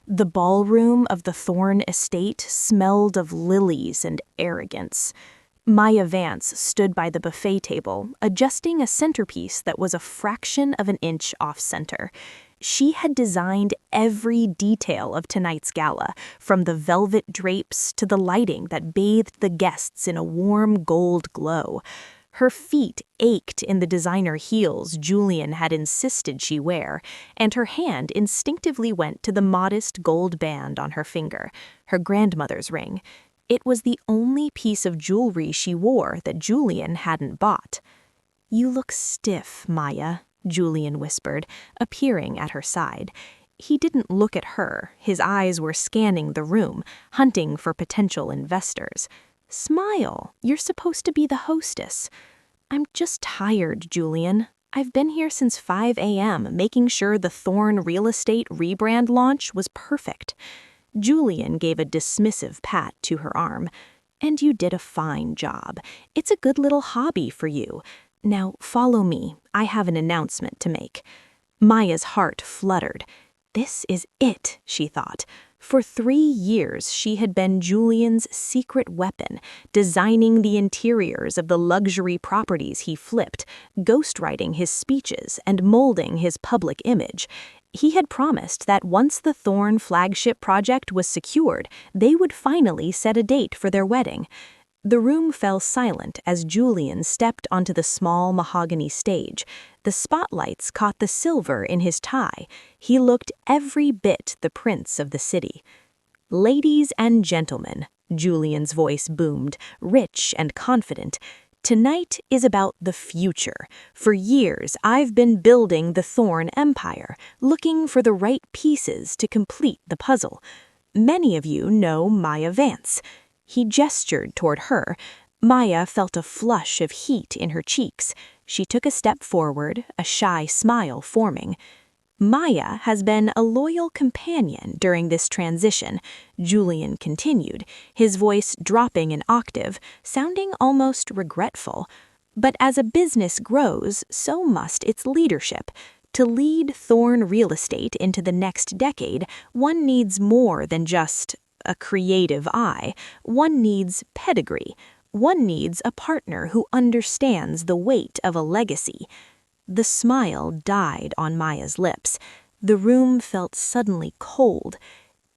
The ballroom of the Thorne estate smelled of lilies and arrogance. Maya Vance stood by the buffet table, adjusting a centerpiece that was a fraction of an inch off-center. She had designed every detail of tonight's gala, from the velvet drapes to the lighting that bathed the guests in a warm gold glow. Her feet ached in the designer heels Julian had insisted she wear, and her hand instinctively went to the modest gold band on her finger, her grandmother's ring. It was the only piece of jewelry she wore that Julian hadn't bought. "You look stiff, Maya," Julian whispered, appearing at her side. He didn't look at her. His eyes were scanning the room, hunting for potential investors. "Smile. You're supposed to be the hostess." "I'm just tired, Julian. I've been here since 5 a.m. making sure the Thorne real estate rebrand launch was perfect." Julian gave a dismissive pat to her arm. "And you did a fine job. It's a good little hobby for you. Now follow me. I have an announcement to make." Maya's heart fluttered. This is it, she thought. For 3 years, she had been Julian's secret weapon, designing the interiors of the luxury properties he flipped, ghostwriting his speeches, and molding his public image. He had promised that once the Thorne flagship project was secured, they would finally set a date for their wedding. The room fell silent as Julian stepped onto the small mahogany stage. The spotlights caught the silver in his tie. He looked every bit the prince of the city. "Ladies and gentlemen," Julian's voice boomed, rich and confident, "tonight is about the future. For years, I've been building the Thorne empire, looking for the right pieces to complete the puzzle. Many of you know Maya Vance." He gestured toward her. Maya felt a flush of heat in her cheeks. She took a step forward, a shy smile forming. "Maya has been a loyal companion during this transition," Julian continued, his voice dropping an octave, sounding almost regretful. "But as a business grows, so must its leadership. To lead Thorne real estate into the next decade, one needs more than just a creative eye. One needs pedigree. One needs a partner who understands the weight of a legacy." The smile died on Maya's lips. The room felt suddenly cold.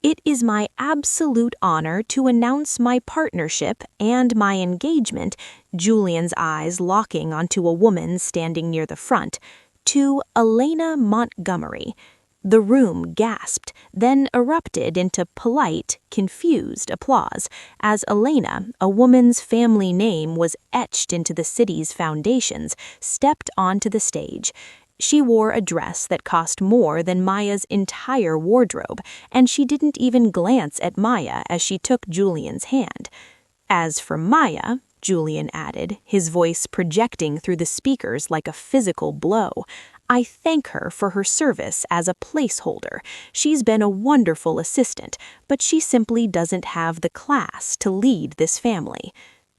"It is my absolute honor to announce my partnership and my engagement," Julian's eyes locking onto a woman standing near the front, "to Elena Montgomery." The room gasped, then erupted into polite, confused applause, as Elena, a woman's family name was etched into the city's foundations, stepped onto the stage. She wore a dress that cost more than Maya's entire wardrobe, and she didn't even glance at Maya as she took Julian's hand. "As for Maya," Julian added, his voice projecting through the speakers like a physical blow, "I thank her for her service as a placeholder. She's been a wonderful assistant, but she simply doesn't have the class to lead this family."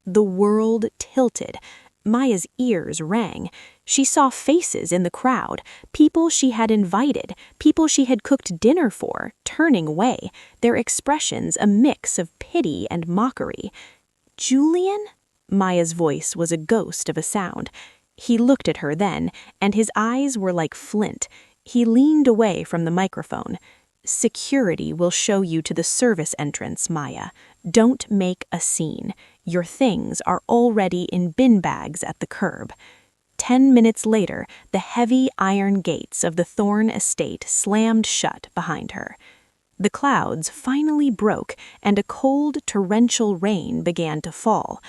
The world tilted. Maya's ears rang. She saw faces in the crowd, people she had invited, people she had cooked dinner for, turning away, their expressions a mix of pity and mockery. "Julian?" Maya's voice was a ghost of a sound. He looked at her then, and his eyes were like flint. He leaned away from the microphone. "Security will show you to the service entrance, Maya. Don't make a scene. Your things are already in bin bags at the curb." 10 minutes later, the heavy iron gates of the Thorne estate slammed shut behind her. The clouds finally broke, and a cold, torrential rain began to fall.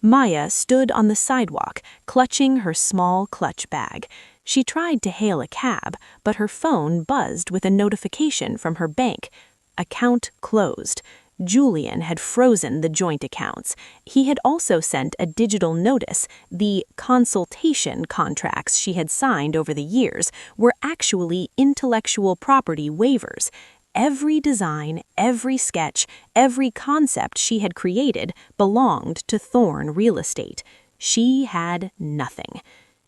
Maya stood on the sidewalk, clutching her small clutch bag. She tried to hail a cab, but her phone buzzed with a notification from her bank. Account closed. Julian had frozen the joint accounts. He had also sent a digital notice. The consultation contracts she had signed over the years were actually intellectual property waivers. Every design, every sketch, every concept she had created belonged to Thorne Real Estate. She had nothing.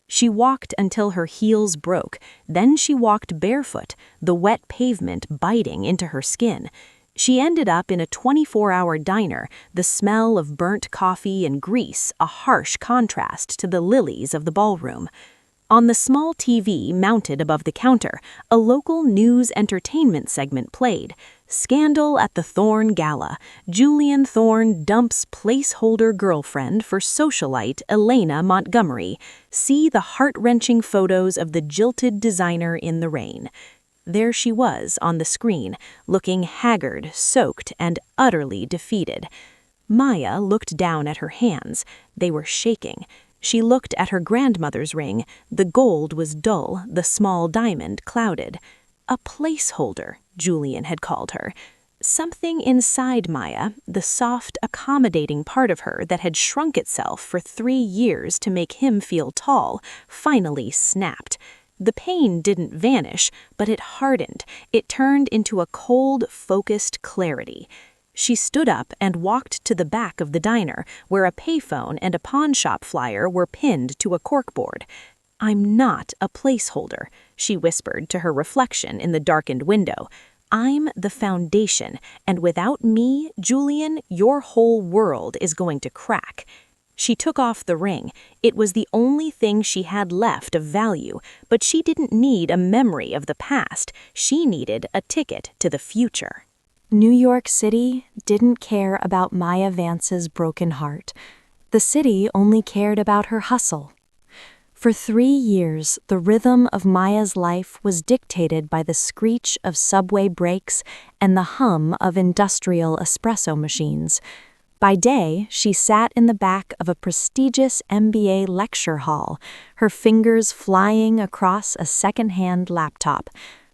She walked until her heels broke, then she walked barefoot, the wet pavement biting into her skin. She ended up in a 24-hour diner, the smell of burnt coffee and grease a harsh contrast to the lilies of the ballroom. On the small TV mounted above the counter, a local news entertainment segment played. Scandal at the Thorne Gala. Julian Thorne dumps placeholder girlfriend for socialite Elena Montgomery. See the heart-wrenching photos of the jilted designer in the rain. There she was on the screen, looking haggard, soaked, and utterly defeated. Maya looked down at her hands. They were shaking. She looked at her grandmother's ring. The gold was dull, the small diamond clouded. A placeholder, Julian had called her. Something inside Maya, the soft, accommodating part of her that had shrunk itself for 3 years to make him feel tall, finally snapped. The pain didn't vanish, but it hardened. It turned into a cold, focused clarity. She stood up and walked to the back of the diner, where a payphone and a pawn shop flyer were pinned to a corkboard. "I'm not a placeholder," she whispered to her reflection in the darkened window. "I'm the foundation, and without me, Julian, your whole world is going to crack." She took off the ring. It was the only thing she had left of value, but she didn't need a memory of the past. She needed a ticket to the future. New York City didn't care about Maya Vance's broken heart. The city only cared about her hustle. For 3 years, the rhythm of Maya's life was dictated by the screech of subway brakes and the hum of industrial espresso machines. By day, she sat in the back of a prestigious MBA lecture hall, her fingers flying across a second-hand laptop.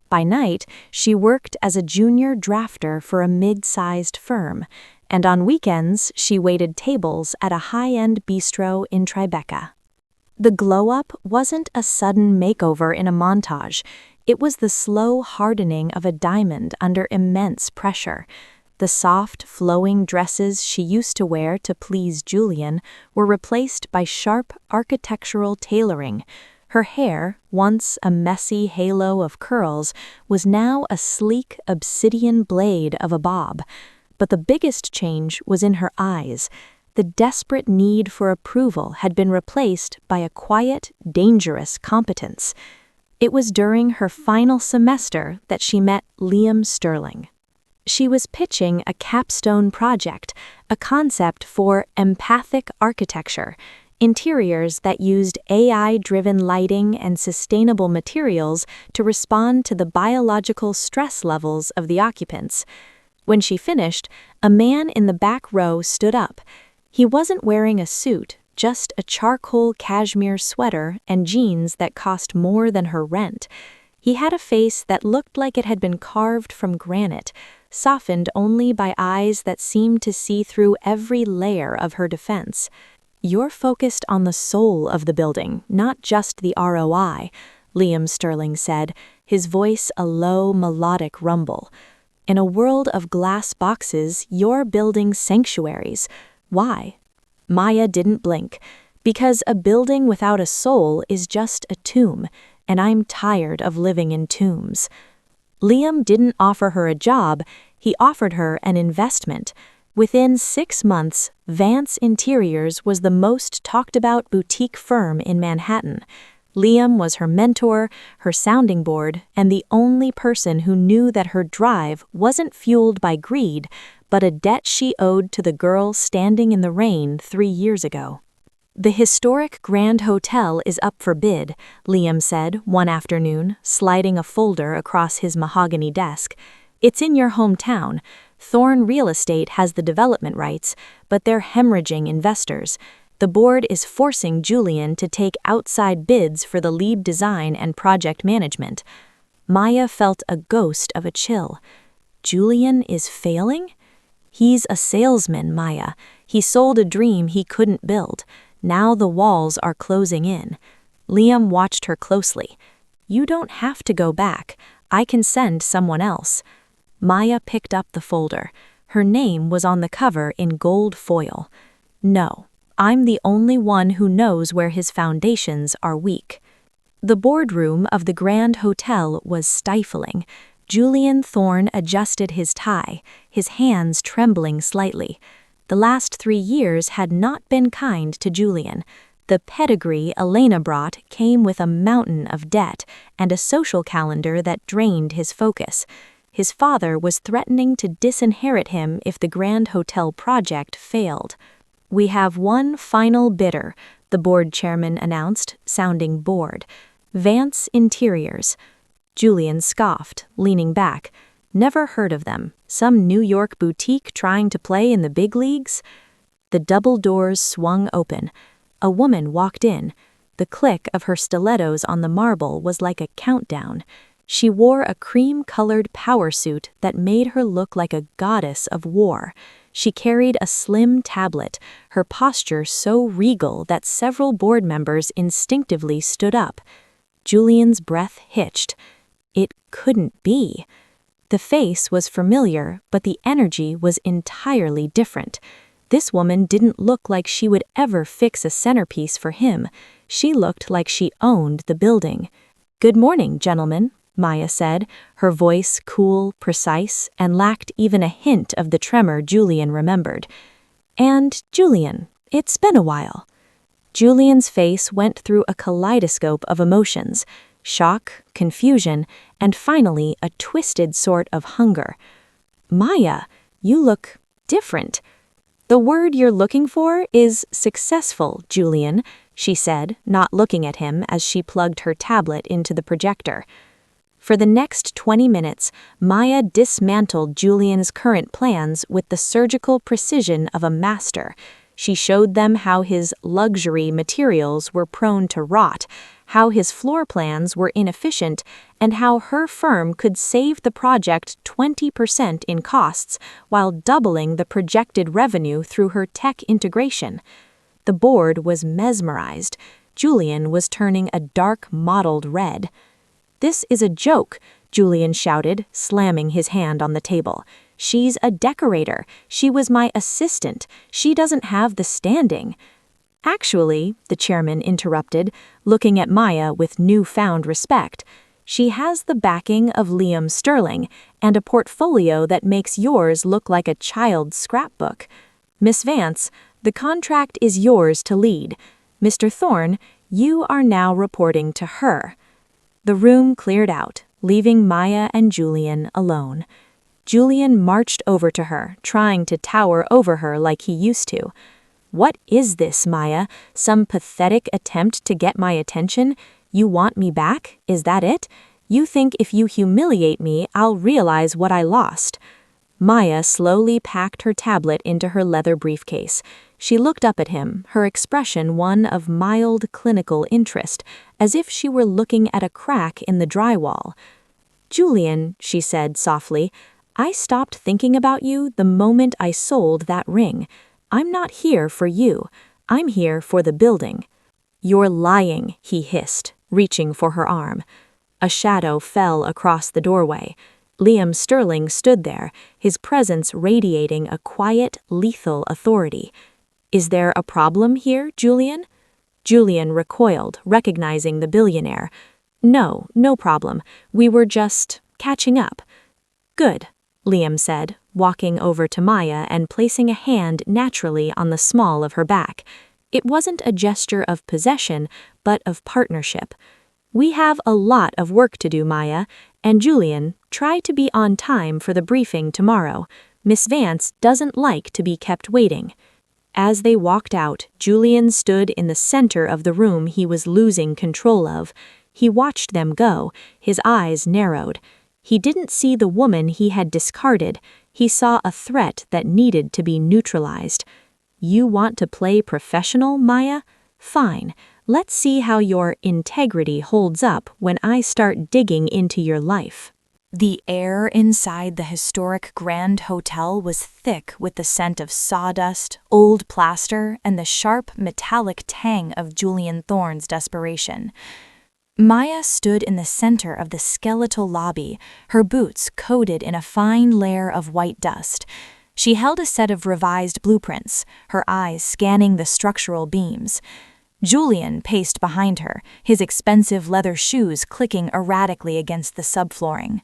By night, she worked as a junior drafter for a mid-sized firm, and on weekends, she waited tables at a high-end bistro in Tribeca. The glow-up wasn't a sudden makeover in a montage. It was the slow hardening of a diamond under immense pressure. The soft, flowing dresses she used to wear to please Julian were replaced by sharp architectural tailoring. Her hair, once a messy halo of curls, was now a sleek obsidian blade of a bob. But the biggest change was in her eyes. The desperate need for approval had been replaced by a quiet, dangerous competence. It was during her final semester that she met Liam Sterling. She was pitching a capstone project, a concept for empathic architecture, interiors that used AI-driven lighting and sustainable materials to respond to the biological stress levels of the occupants. When she finished, a man in the back row stood up. He wasn't wearing a suit, just a charcoal cashmere sweater and jeans that cost more than her rent. He had a face that looked like it had been carved from granite, softened only by eyes that seemed to see through every layer of her defense. "You're focused on the soul of the building, not just the ROI, Liam Sterling said, his voice a low, melodic rumble. "In a world of glass boxes, you're building sanctuaries. Why?" Maya didn't blink. "Because a building without a soul is just a tomb, and I'm tired of living in tombs." Liam didn't offer her a job, he offered her an investment. Within 6 months, Vance Interiors was the most talked-about boutique firm in Manhattan. Liam was her mentor, her sounding board, and the only person who knew that her drive wasn't fueled by greed, but a debt she owed to the girl standing in the rain 3 years ago. "The historic Grand Hotel is up for bid," Liam said one afternoon, sliding a folder across his mahogany desk. "It's in your hometown. Thorne Real Estate has the development rights, but they're hemorrhaging investors. The board is forcing Julian to take outside bids for the lead design and project management." Maya felt a ghost of a chill. Julian is failing? He's a salesman, Maya. He sold a dream he couldn't build. Now the walls are closing in. Liam watched her closely. "You don't have to go back. I can send someone else." Maya picked up the folder. Her name was on the cover in gold foil. "No, I'm the only one who knows where his foundations are weak. The boardroom of the Grand Hotel was stifling. Julian Thorne adjusted his tie, his hands trembling slightly. The last 3 years had not been kind to Julian. The pedigree Elena brought came with a mountain of debt and a social calendar that drained his focus. His father was threatening to disinherit him if the Grand Hotel project failed. "We have one final bidder," the board chairman announced, sounding bored. "Vance Interiors." Julian scoffed, leaning back. Never heard of them. Some New York boutique trying to play in the big leagues? The double doors swung open. A woman walked in. The click of her stilettos on the marble was like a countdown. She wore a cream-colored power suit that made her look like a goddess of war. She carried a slim tablet, her posture so regal that several board members instinctively stood up. Julian's breath hitched. It couldn't be. The face was familiar, but the energy was entirely different. This woman didn't look like she would ever fix a centerpiece for him. She looked like she owned the building. "Good morning, gentlemen," Maya said, her voice cool, precise, and lacked even a hint of the tremor Julian remembered. "And, Julian, it's been a while." Julian's face went through a kaleidoscope of emotions. Shock, confusion, and finally a twisted sort of hunger. "Maya, you look different." "The word you're looking for is successful, Julian," she said, not looking at him as she plugged her tablet into the projector. For the next 20 minutes, Maya dismantled Julian's current plans with the surgical precision of a master. She showed them how his luxury materials were prone to rot, how his floor plans were inefficient, and how her firm could save the project 20% in costs while doubling the projected revenue through her tech integration. The board was mesmerized. Julian was turning a dark mottled red. "This is a joke," Julian shouted, slamming his hand on the table. "She's a decorator. She was my assistant. She doesn't have the standing." "Actually," the chairman interrupted, looking at Maya with newfound respect, "she has the backing of Liam Sterling and a portfolio that makes yours look like a child's scrapbook. Miss Vance, the contract is yours to lead. Mr. Thorne, you are now reporting to her." The room cleared out, leaving Maya and Julian alone. Julian marched over to her, trying to tower over her like he used to. "What is this, Maya? Some pathetic attempt to get my attention? You want me back? Is that it? You think if you humiliate me, I'll realize what I lost." Maya slowly packed her tablet into her leather briefcase. She looked up at him, her expression one of mild clinical interest, as if she were looking at a crack in the drywall. "Julian," she said softly, "I stopped thinking about you the moment I sold that ring. I'm not here for you. I'm here for the building." "You're lying," he hissed, reaching for her arm. A shadow fell across the doorway. Liam Sterling stood there, his presence radiating a quiet, lethal authority. "Is there a problem here, Julian?" Julian recoiled, recognizing the billionaire. "No, no problem. We were just catching up." "Good," Liam said, walking over to Maya and placing a hand naturally on the small of her back. It wasn't a gesture of possession, but of partnership. "We have a lot of work to do, Maya, and Julian, try to be on time for the briefing tomorrow. Miss Vance doesn't like to be kept waiting." As they walked out, Julian stood in the center of the room he was losing control of. He watched them go, his eyes narrowed. He didn't see the woman he had discarded. He saw a threat that needed to be neutralized. "You want to play professional, Maya? Fine. Let's see how your integrity holds up when I start digging into your life." The air inside the historic Grand Hotel was thick with the scent of sawdust, old plaster, and the sharp, metallic tang of Julian Thorne's desperation. Maya stood in the center of the skeletal lobby, her boots coated in a fine layer of white dust. She held a set of revised blueprints, her eyes scanning the structural beams. Julian paced behind her, his expensive leather shoes clicking erratically against the subflooring.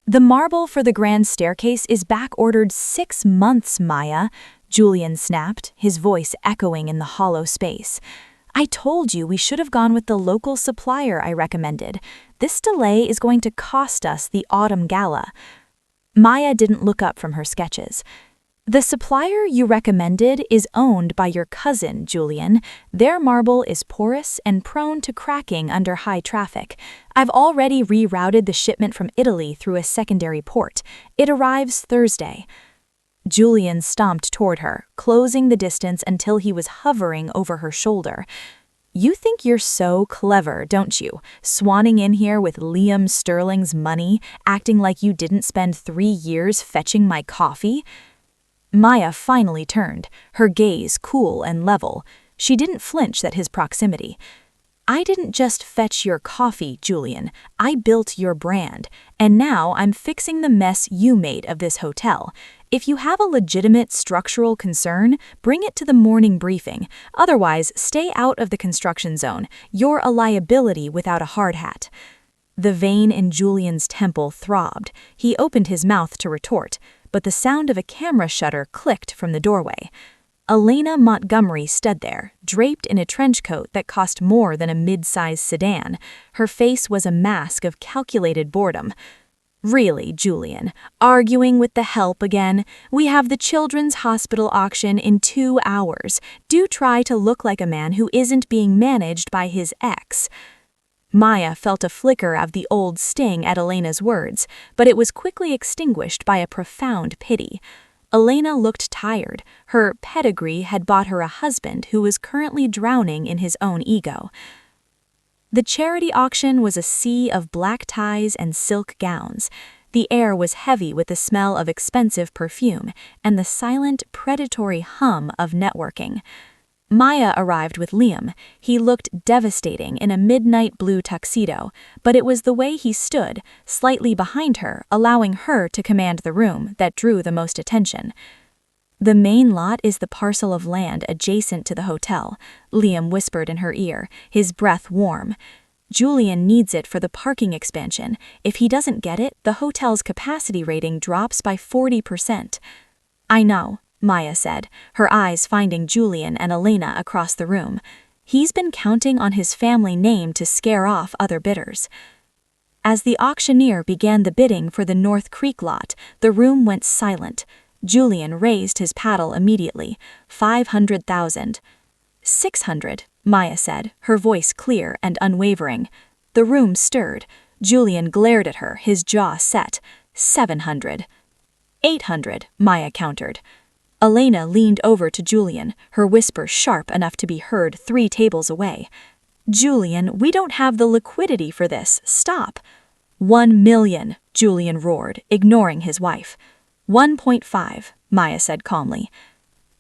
"The marble for the grand staircase is back-ordered 6 months, Maya," Julian snapped, his voice echoing in the hollow space. "I told you we should have gone with the local supplier I recommended. This delay is going to cost us the autumn gala." Maya didn't look up from her sketches. "The supplier you recommended is owned by your cousin, Julian. Their marble is porous and prone to cracking under high traffic. I've already rerouted the shipment from Italy through a secondary port. It arrives Thursday." Julian stomped toward her, closing the distance until he was hovering over her shoulder. "You think you're so clever, don't you? Swanning in here with Liam Sterling's money, acting like you didn't spend 3 years fetching my coffee?" Maya finally turned, her gaze cool and level. She didn't flinch at his proximity. "I didn't just fetch your coffee, Julian. I built your brand, and now I'm fixing the mess you made of this hotel. If you have a legitimate structural concern, bring it to the morning briefing. Otherwise, stay out of the construction zone. You're a liability without a hard hat." The vein in Julian's temple throbbed. He opened his mouth to retort, but the sound of a camera shutter clicked from the doorway. Elena Montgomery stood there, draped in a trench coat that cost more than a mid-sized sedan. Her face was a mask of calculated boredom. "Really, Julian, arguing with the help again? We have the children's hospital auction in 2 hours. Do try to look like a man who isn't being managed by his ex." Maya felt a flicker of the old sting at Elena's words, but it was quickly extinguished by a profound pity. Elena looked tired. Her pedigree had bought her a husband who was currently drowning in his own ego. The charity auction was a sea of black ties and silk gowns. The air was heavy with the smell of expensive perfume and the silent, predatory hum of networking. Maya arrived with Liam. He looked devastating in a midnight blue tuxedo, but it was the way he stood, slightly behind her, allowing her to command the room, that drew the most attention. "The main lot is the parcel of land adjacent to the hotel," Liam whispered in her ear, his breath warm. "Julian needs it for the parking expansion. If he doesn't get it, the hotel's capacity rating drops by 40%. "I know," Maya said, her eyes finding Julian and Elena across the room. "He's been counting on his family name to scare off other bidders." As the auctioneer began the bidding for the North Creek lot, the room went silent. Julian raised his paddle immediately. 500,000. 600, Maya said, her voice clear and unwavering. The room stirred. Julian glared at her, his jaw set. 700. 800, Maya countered. Elena leaned over to Julian, her whisper sharp enough to be heard 3 tables away. "Julian, we don't have the liquidity for this. Stop." 1 million, Julian roared, ignoring his wife. 1.5, Maya said calmly.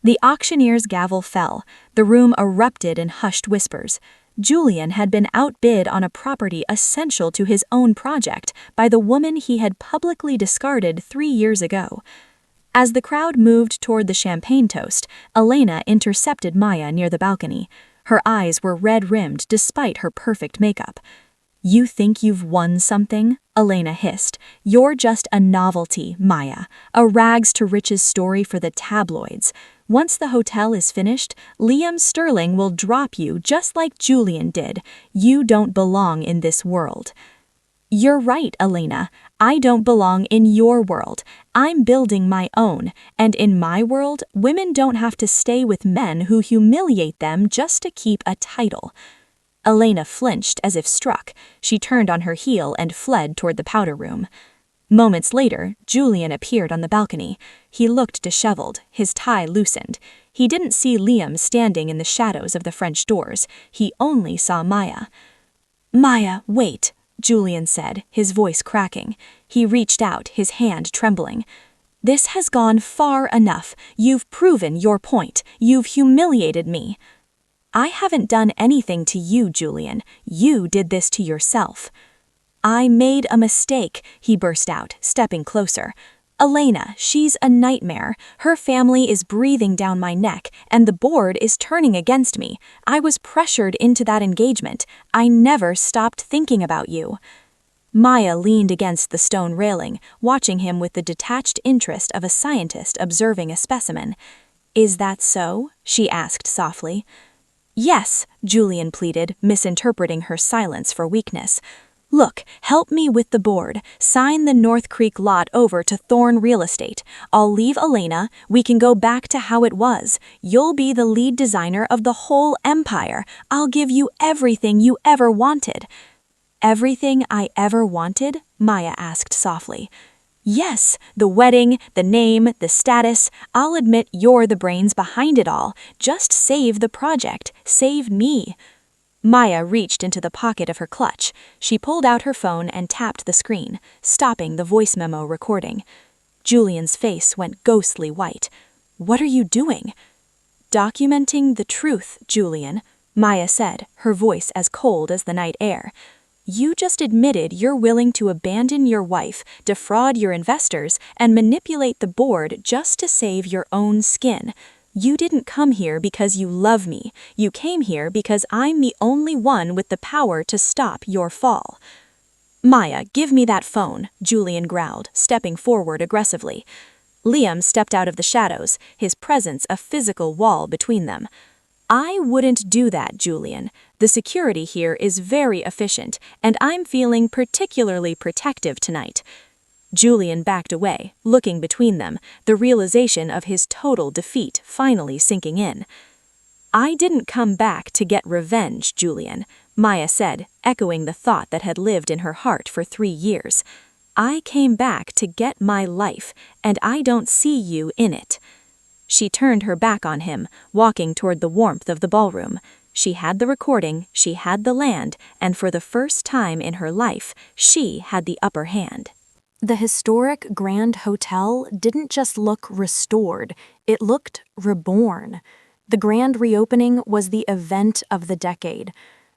The auctioneer's gavel fell. The room erupted in hushed whispers. Julian had been outbid on a property essential to his own project by the woman he had publicly discarded 3 years ago. As the crowd moved toward the champagne toast, Elena intercepted Maya near the balcony. Her eyes were red-rimmed despite her perfect makeup. "You think you've won something?" Elena hissed. "You're just a novelty, Maya. A rags-to-riches story for the tabloids. Once the hotel is finished, Liam Sterling will drop you just like Julian did. You don't belong in this world." "You're right, Elena. I don't belong in your world. I'm building my own, and in my world, women don't have to stay with men who humiliate them just to keep a title." Elena flinched as if struck. She turned on her heel and fled toward the powder room. Moments later, Julian appeared on the balcony. He looked disheveled, his tie loosened. He didn't see Liam standing in the shadows of the French doors. He only saw Maya. "Maya, wait," Julian said, his voice cracking. He reached out, his hand trembling. "This has gone far enough. You've proven your point. You've humiliated me." "I haven't done anything to you, Julian. You did this to yourself." "I made a mistake," he burst out, stepping closer. Elena, she's a nightmare. Her family is breathing down my neck, and the board is turning against me. I was pressured into that engagement. I never stopped thinking about you." Maya leaned against the stone railing, watching him with the detached interest of a scientist observing a specimen. "Is that so?" she asked softly. "Yes," Julian pleaded, misinterpreting her silence for weakness. "Look, help me with the board. Sign the North Creek lot over to Thorne Real Estate. I'll leave Elena. We can go back to how it was. You'll be the lead designer of the whole empire. I'll give you everything you ever wanted." "Everything I ever wanted?" Maya asked softly. "Yes, the wedding, the name, the status. I'll admit you're the brains behind it all. Just save the project. Save me." Maya reached into the pocket of her clutch. She pulled out her phone and tapped the screen, stopping the voice memo recording. Julian's face went ghostly white. "What are you doing?" "Documenting the truth, Julian," Maya said, her voice as cold as the night air. "You just admitted you're willing to abandon your wife, defraud your investors, and manipulate the board just to save your own skin. You didn't come here because you love me. You came here because I'm the only one with the power to stop your fall." "Maya, give me that phone," Julian growled, stepping forward aggressively. Liam stepped out of the shadows, his presence a physical wall between them. "I wouldn't do that, Julian. The security here is very efficient, and I'm feeling particularly protective tonight." Julian backed away, looking between them, the realization of his total defeat finally sinking in. "I didn't come back to get revenge, Julian," Maya said, echoing the thought that had lived in her heart for 3 years. "I came back to get my life, and I don't see you in it." She turned her back on him, walking toward the warmth of the ballroom. She had the recording, she had the land, and for the first time in her life, she had the upper hand. The historic Grand Hotel didn't just look restored, it looked reborn. The grand reopening was the event of the decade.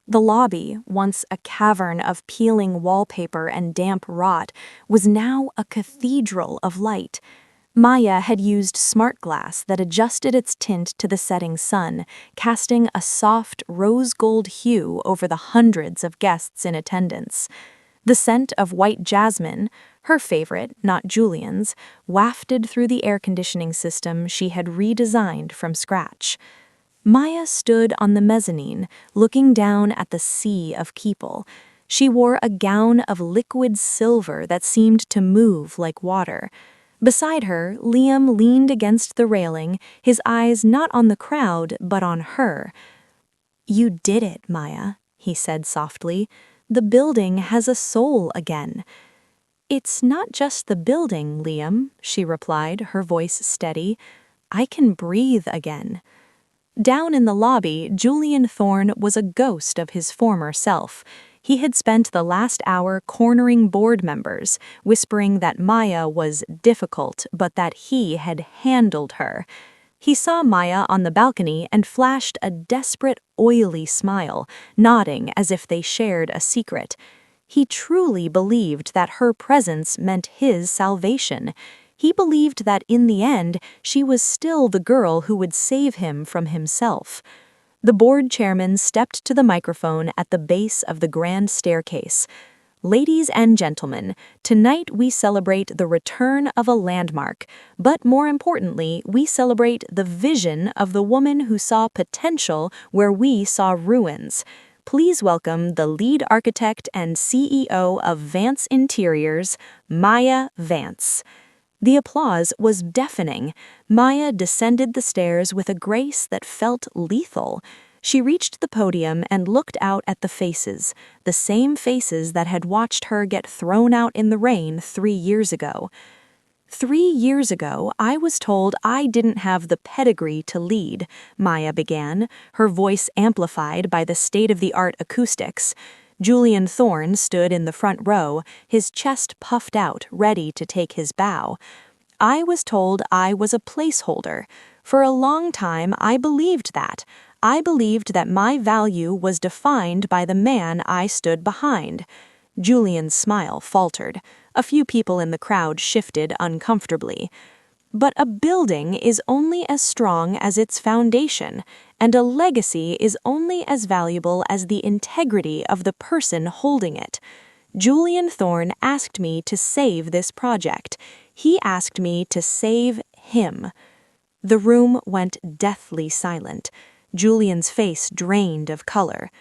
The lobby, once a cavern of peeling wallpaper and damp rot, was now a cathedral of light. Maya had used smart glass that adjusted its tint to the setting sun, casting a soft rose gold hue over the hundreds of guests in attendance. The scent of white jasmine, her favorite, not Julian's, wafted through the air conditioning system she had redesigned from scratch. Maya stood on the mezzanine, looking down at the sea of people. She wore a gown of liquid silver that seemed to move like water. Beside her, Liam leaned against the railing, his eyes not on the crowd, but on her. "You did it, Maya," he said softly. "The building has a soul again." "It's not just the building, Liam," she replied, her voice steady. "I can breathe again." Down in the lobby, Julian Thorne was a ghost of his former self. He had spent the last hour cornering board members, whispering that Maya was difficult, but that he had handled her. He saw Maya on the balcony and flashed a desperate, oily smile, nodding as if they shared a secret. He truly believed that her presence meant his salvation. He believed that in the end, she was still the girl who would save him from himself. The board chairman stepped to the microphone at the base of the grand staircase. "Ladies and gentlemen, tonight we celebrate the return of a landmark, but more importantly, we celebrate the vision of the woman who saw potential where we saw ruins. Please welcome the lead architect and CEO of Vance Interiors, Maya Vance." The applause was deafening. Maya descended the stairs with a grace that felt lethal. She reached the podium and looked out at the faces, the same faces that had watched her get thrown out in the rain 3 years ago. 3 years ago, I was told I didn't have the pedigree to lead, Maya began, her voice amplified by the state-of-the-art acoustics. Julian Thorne stood in the front row, his chest puffed out, ready to take his bow. I was told I was a placeholder. For a long time, I believed that. I believed that my value was defined by the man I stood behind. Julian's smile faltered. A few people in the crowd shifted uncomfortably. But a building is only as strong as its foundation, and a legacy is only as valuable as the integrity of the person holding it. Julian Thorne asked me to save this project. He asked me to save him. The room went deathly silent. Julian's face drained of color.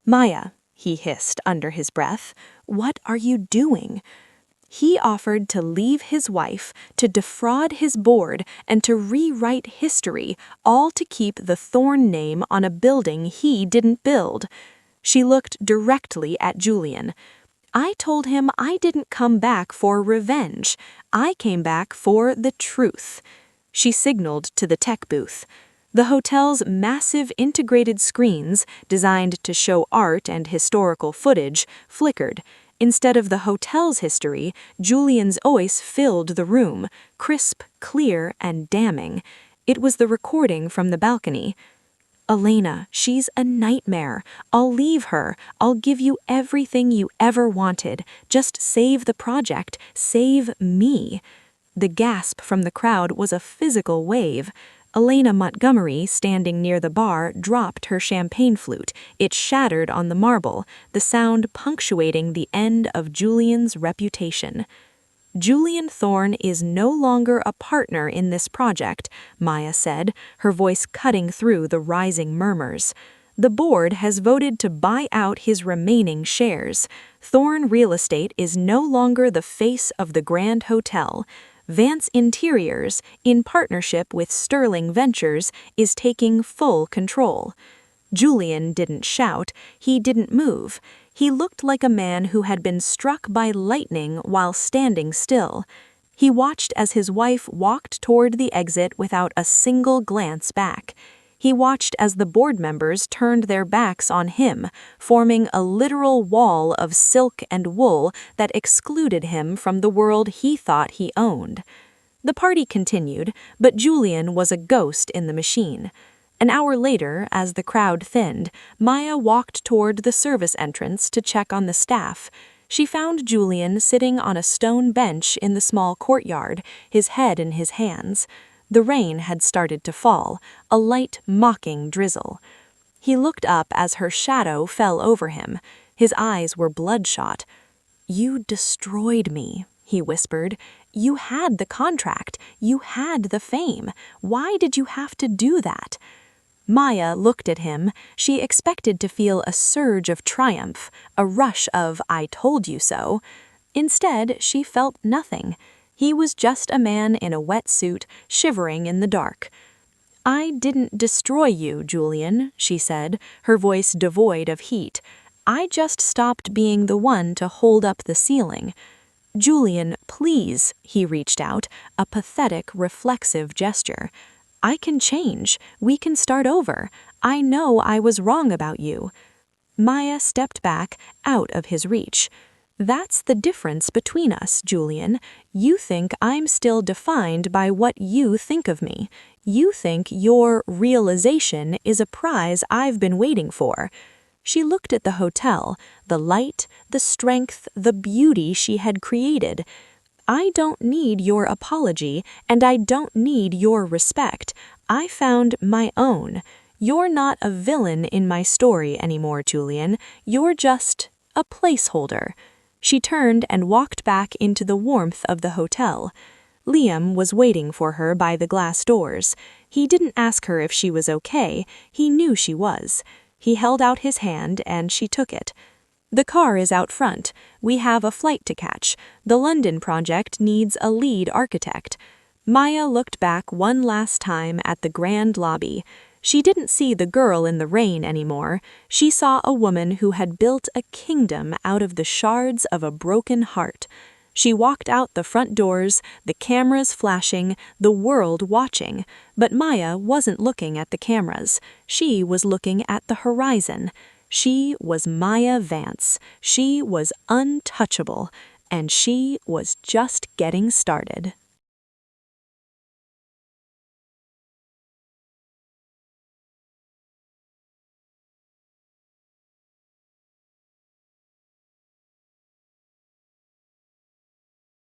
"Maya," he hissed under his breath, "what are you doing?" He offered to leave his wife, to defraud his board, and to rewrite history, all to keep the Thorne name on a building he didn't build. She looked directly at Julian. "I told him I didn't come back for revenge. I came back for the truth." She signaled to the tech booth. The hotel's massive integrated screens, designed to show art and historical footage, flickered. Instead of the hotel's history, Julian's voice filled the room, crisp, clear, and damning. It was the recording from the balcony. "Elena, she's a nightmare. I'll leave her. I'll give you everything you ever wanted. Just save the project. Save me." The gasp from the crowd was a physical wave. Elena Montgomery, standing near the bar, dropped her champagne flute. It shattered on the marble, the sound punctuating the end of Julian's reputation. "Julian Thorne is no longer a partner in this project," Maya said, her voice cutting through the rising murmurs. "The board has voted to buy out his remaining shares. Thorne Real Estate is no longer the face of the Grand Hotel. Vance Interiors, in partnership with Sterling Ventures, is taking full control." Julian didn't shout. He didn't move. He looked like a man who had been struck by lightning while standing still. He watched as his wife walked toward the exit without a single glance back. He watched as the board members turned their backs on him, forming a literal wall of silk and wool that excluded him from the world he thought he owned. The party continued, but Julian was a ghost in the machine. An hour later, as the crowd thinned, Maya walked toward the service entrance to check on the staff. She found Julian sitting on a stone bench in the small courtyard, his head in his hands. The rain had started to fall, a light, mocking drizzle. He looked up as her shadow fell over him. His eyes were bloodshot. "You destroyed me," he whispered. "You had the contract. You had the fame. Why did you have to do that?" Maya looked at him. She expected to feel a surge of triumph, a rush of "I told you so." Instead, she felt nothing. He was just a man in a wet suit, shivering in the dark. "I didn't destroy you, Julian," she said, her voice devoid of heat. "I just stopped being the one to hold up the ceiling." "Julian, please," he reached out, a pathetic, reflexive gesture. "I can change. We can start over. I know I was wrong about you." Maya stepped back, out of his reach. "That's the difference between us, Julian. You think I'm still defined by what you think of me. You think your realization is a prize I've been waiting for." She looked at the hotel, the light, the strength, the beauty she had created. "I don't need your apology, and I don't need your respect. I found my own. You're not a villain in my story anymore, Julian. You're just a placeholder." She turned and walked back into the warmth of the hotel. Liam was waiting for her by the glass doors. He didn't ask her if she was okay. He knew she was. He held out his hand and she took it. "The car is out front. We have a flight to catch. The London project needs a lead architect." Maya looked back one last time at the grand lobby. She didn't see the girl in the rain anymore. She saw a woman who had built a kingdom out of the shards of a broken heart. She walked out the front doors, the cameras flashing, the world watching. But Maya wasn't looking at the cameras. She was looking at the horizon. She was Maya Vance. She was untouchable. And she was just getting started.